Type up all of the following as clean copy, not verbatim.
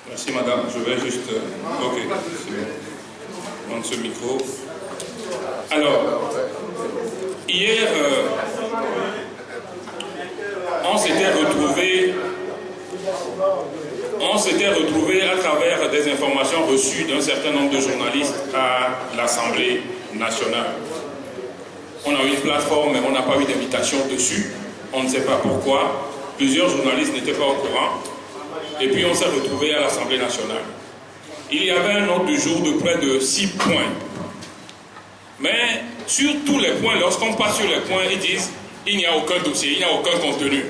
Merci madame, je vais juste... Ok, c'est bon. Prendre ce micro. Alors, hier, on s'était retrouvé à travers des informations reçues d'un certain nombre de journalistes à l'Assemblée nationale. On a eu une plateforme, mais on n'a pas eu d'invitation dessus. On ne sait pas pourquoi. Plusieurs journalistes n'étaient pas au courant. Et puis on s'est retrouvé à l'Assemblée nationale. Il y avait un ordre du jour de près de 6 points. Mais sur tous les points, lorsqu'on passe sur les points, ils disent il n'y a aucun dossier, il n'y a aucun contenu.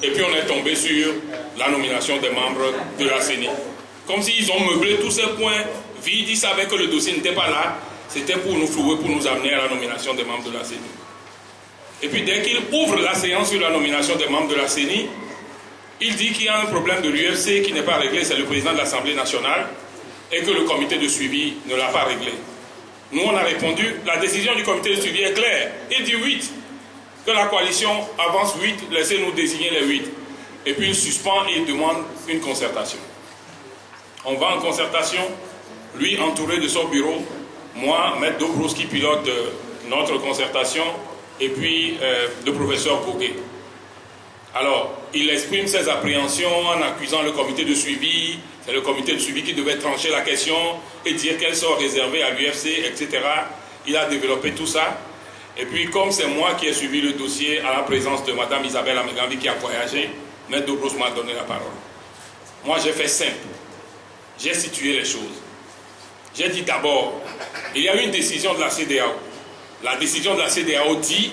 Et puis on est tombé sur la nomination des membres de la CENI. Comme s'ils ont meublé tous ces points vides, ils savaient que le dossier n'était pas là. C'était pour nous flouer, pour nous amener à la nomination des membres de la CENI. Et puis dès qu'il ouvre la séance sur la nomination des membres de la CENI, il dit qu'il y a un problème de l'UFC qui n'est pas réglé, c'est le président de l'Assemblée nationale, et que le comité de suivi ne l'a pas réglé. Nous, on a répondu, la décision du comité de suivi est claire. Il dit 8, que la coalition avance 8, laissez-nous désigner les 8. Et puis il suspend et il demande une concertation. On va en concertation, lui entouré de son bureau, moi, Maître Dobros qui pilote notre concertation, et puis le professeur Boguet. Alors, il exprime ses appréhensions en accusant le comité de suivi. C'est le comité de suivi qui devait trancher la question et dire qu'elle soit réservée à l'UFC, etc. Il a développé tout ça. Et puis, comme c'est moi qui ai suivi le dossier à la présence de Mme Isabelle Amegambi qui a voyagé, Maître Dobros m'a donné la parole. Moi, j'ai fait simple. J'ai situé les choses. J'ai dit d'abord, il y a eu une décision de la CEDEAO. La décision de la CEDEAO dit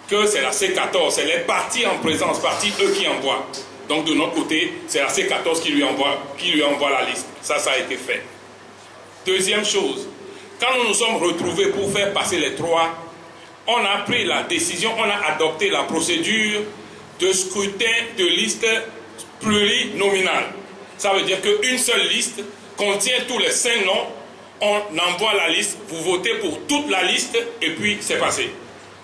que c'est la C14, c'est les partis en présence, partis eux qui envoient. Donc de notre côté, c'est la C14 qui lui envoie la liste. Ça a été fait. Deuxième chose, quand nous nous sommes retrouvés pour faire passer les 3, on a pris la décision, on a adopté la procédure de scrutin de liste plurinominale. Ça veut dire qu'une seule liste contient tous les 5 noms, on envoie la liste, vous votez pour toute la liste et puis c'est passé.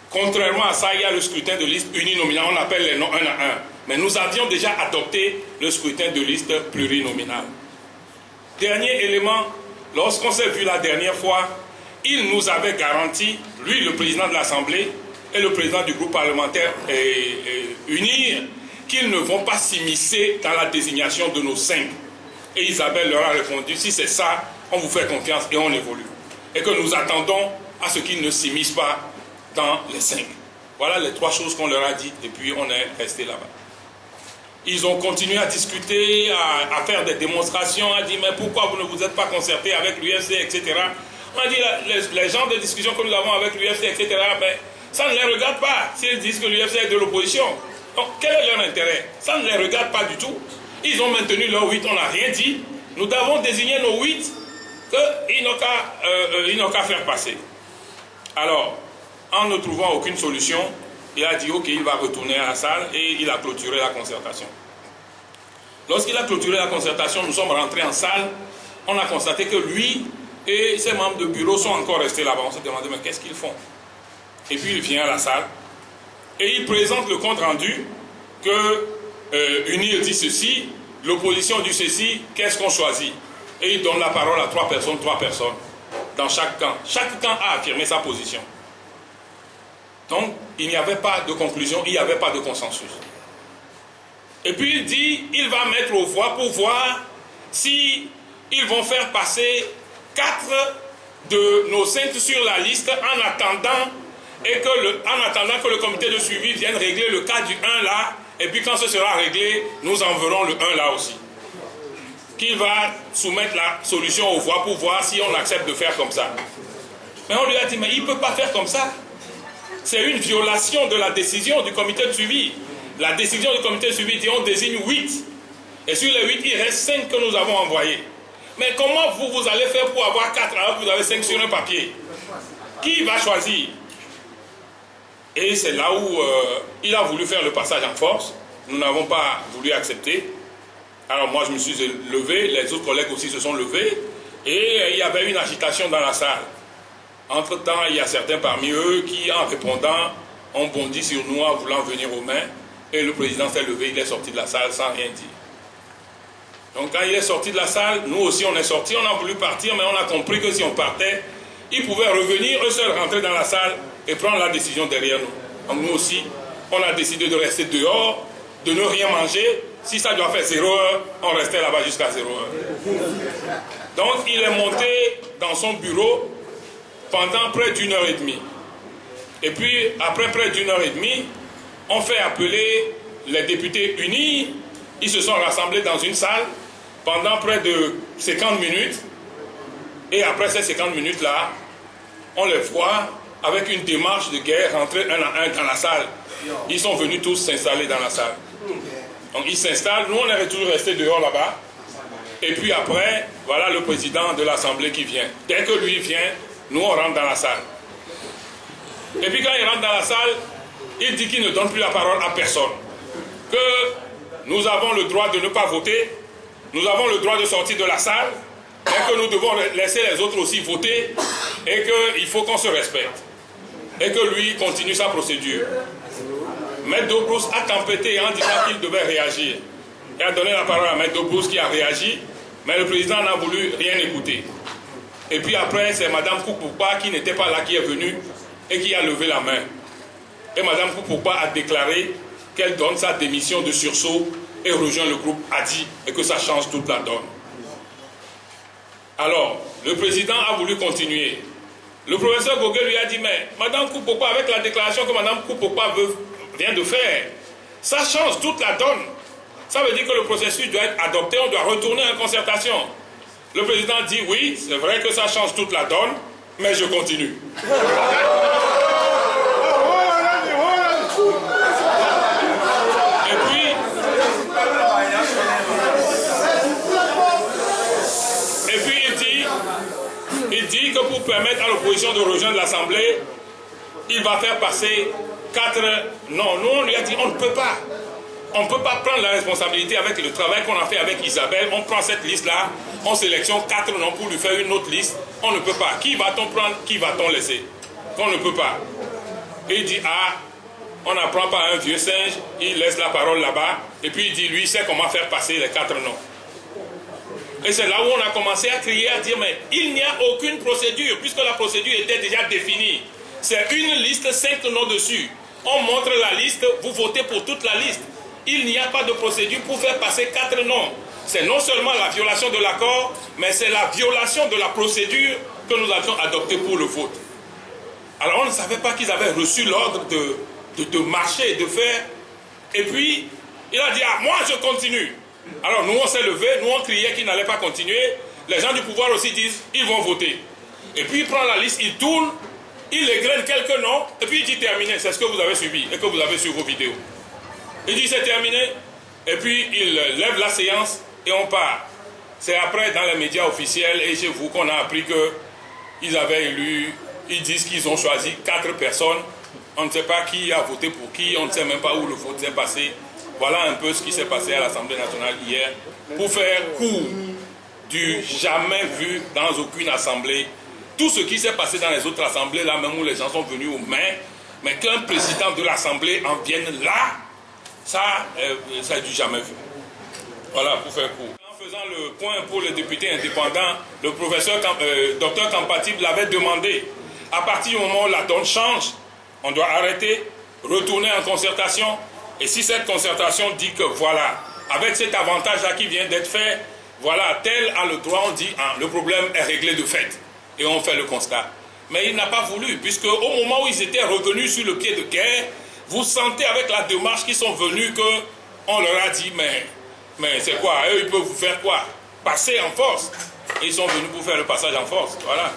Contrairement à ça, il y a le scrutin de liste uninominal, on appelle les noms un à un. Mais nous avions déjà adopté le scrutin de liste plurinominal. Dernier élément, lorsqu'on s'est vu la dernière fois, il nous avait garanti, lui le président de l'Assemblée et le président du groupe parlementaire UNIR, qu'ils ne vont pas s'immiscer dans la désignation de nos 5. Et Isabelle leur a répondu, si c'est ça, on vous fait confiance et on évolue. Et que nous attendons à ce qu'ils ne s'immiscent pas dans les 5. Voilà les 3 choses qu'on leur a dit et puis on est resté là-bas. Ils ont continué à discuter, à faire des démonstrations, à dire mais pourquoi vous ne vous êtes pas concerté avec l'UFC, etc. On a dit les gens de discussion que nous avons avec l'UFC, etc. Ben, ça ne les regarde pas s'ils disent que l'UFC est de l'opposition. Donc quel est leur intérêt? Ça ne les regarde pas du tout. Ils ont maintenu leurs 8, on n'a rien dit. Nous avons désigné nos 8 qu'ils n'ont qu'à faire passer. Alors, en ne trouvant aucune solution, il a dit ok, il va retourner à la salle et il a clôturé la concertation. Lorsqu'il a clôturé la concertation, nous sommes rentrés en salle, on a constaté que lui et ses membres de bureau sont encore restés là-bas. On s'est demandé mais qu'est-ce qu'ils font? Et puis il vient à la salle et il présente le compte rendu que UNIR dit ceci, l'opposition dit ceci, qu'est-ce qu'on choisit? Et il donne la parole à 3 personnes dans chaque camp. Chaque camp a affirmé sa position. Donc, il n'y avait pas de conclusion, il n'y avait pas de consensus. Et puis il dit, il va mettre aux voix pour voir si ils vont faire passer 4 de nos 5 sur la liste en attendant que le comité de suivi vienne régler le cas du 1 là, et puis quand ce sera réglé, nous enverrons le 1 là aussi. Qu'il va soumettre la solution aux voix pour voir si on accepte de faire comme ça. Mais on lui a dit, mais il ne peut pas faire comme ça. C'est une violation de la décision du comité de suivi. La décision du comité de suivi dit on désigne 8. Et sur les 8, il reste 5 que nous avons envoyés. Mais comment vous allez faire pour avoir 4 alors que vous avez 5 sur un papier? Qui va choisir? Et c'est là où il a voulu faire le passage en force. Nous n'avons pas voulu accepter. Alors moi je me suis levé, les autres collègues aussi se sont levés. Et il y avait une agitation dans la salle. Entre-temps, il y a certains parmi eux qui, en répondant, ont bondi sur nous en voulant venir aux mains. Et le président s'est levé, il est sorti de la salle sans rien dire. Donc quand il est sorti de la salle, nous aussi on est sortis, on a voulu partir, mais on a compris que si on partait, ils pouvaient revenir, eux seuls rentrer dans la salle et prendre la décision derrière nous. Donc nous aussi, on a décidé de rester dehors, de ne rien manger. Si ça doit faire 0 heure, on restait là-bas jusqu'à 0 heure. Donc il est monté dans son bureau pendant près d'1 heure et demie. Et puis après près d'1 heure et demie, on fait appeler les députés unis. Ils se sont rassemblés dans une salle pendant près de 50 minutes. Et après ces 50 minutes-là, on les voit avec une démarche de guerre rentrer un à un dans la salle. Ils sont venus tous s'installer dans la salle. Donc ils s'installent, nous on est toujours restés dehors là-bas. Et puis après, voilà le président de l'Assemblée qui vient. Dès que lui vient, nous on rentre dans la salle. Et puis quand il rentre dans la salle, il dit qu'il ne donne plus la parole à personne. Que nous avons le droit de ne pas voter, nous avons le droit de sortir de la salle, mais que nous devons laisser les autres aussi voter et qu'il faut qu'on se respecte. Et que lui continue sa procédure. Maître Dobrousse a tempêté en disant qu'il devait réagir. Il a donné la parole à Maître Dobrousse qui a réagi, mais le président n'a voulu rien écouter. Et puis après, c'est Mme Koupoupa qui n'était pas là, qui est venue et qui a levé la main. Et Mme Koupoupa a déclaré qu'elle donne sa démission de sursaut et rejoint le groupe ADI et que ça change toute la donne. Alors, le président a voulu continuer. Le professeur Gogué lui a dit, mais Mme Koupoupa, avec la déclaration que Mme Koupoupa vient de faire, ça change toute la donne. Ça veut dire que le processus doit être adopté, on doit retourner en concertation. Le président dit, oui, c'est vrai que ça change toute la donne, mais je continue. Et puis il dit que pour permettre à l'opposition de rejoindre l'Assemblée, il va faire passer 4... Non, nous on lui a dit, on ne peut pas. On ne peut pas prendre la responsabilité avec le travail qu'on a fait avec Isabelle. On prend cette liste-là, on sélectionne 4 noms pour lui faire une autre liste. On ne peut pas. Qui va-t-on prendre? Qui va-t-on laisser? On ne peut pas. Et il dit, ah, on n'apprend pas un vieux singe, il laisse la parole là-bas, et puis il dit, lui, sait comment faire passer les 4 noms. Et c'est là où on a commencé à crier, à dire, mais il n'y a aucune procédure, puisque la procédure était déjà définie. C'est une liste, 5 noms dessus. On montre la liste, vous votez pour toute la liste. Il n'y a pas de procédure pour faire passer 4 noms. C'est non seulement la violation de l'accord, mais c'est la violation de la procédure que nous avions adoptée pour le vote. Alors on ne savait pas qu'ils avaient reçu l'ordre de marcher, de faire. Et puis, il a dit, ah, moi je continue. Alors nous on s'est levés, nous on criait qu'il n'allait pas continuer. Les gens du pouvoir aussi disent, ils vont voter. Et puis il prend la liste, il tourne, il égrène quelques noms, et puis il dit terminé, c'est ce que vous avez suivi et que vous avez sur vos vidéos. Il dit c'est terminé, et puis il lève la séance et on part. C'est après dans les médias officiels et chez vous qu'on a appris qu'ils avaient élu, ils disent qu'ils ont choisi 4 personnes. On ne sait pas qui a voté pour qui, on ne sait même pas où le vote s'est passé. Voilà un peu ce qui s'est passé à l'Assemblée nationale hier. Pour faire court du jamais vu dans aucune assemblée. Tout ce qui s'est passé dans les autres assemblées, là même où les gens sont venus aux mains, mais qu'un président de l'Assemblée en vienne là, ça a du jamais vu. Voilà, pour faire court. En faisant le point pour les députés indépendants, le professeur Dr Campatib l'avait demandé. À partir du moment où la donne change, on doit arrêter, retourner en concertation. Et si cette concertation dit que voilà, avec cet avantage-là qui vient d'être fait, voilà, tel a le droit, on dit, ah, le problème est réglé de fait. Et on fait le constat. Mais il n'a pas voulu, puisque au moment où ils étaient revenus sur le pied de guerre, vous sentez avec la démarche qu'ils sont venus qu'on leur a dit, mais c'est quoi? Eux, ils peuvent vous faire quoi? Passer en force. Et ils sont venus pour faire le passage en force. Voilà.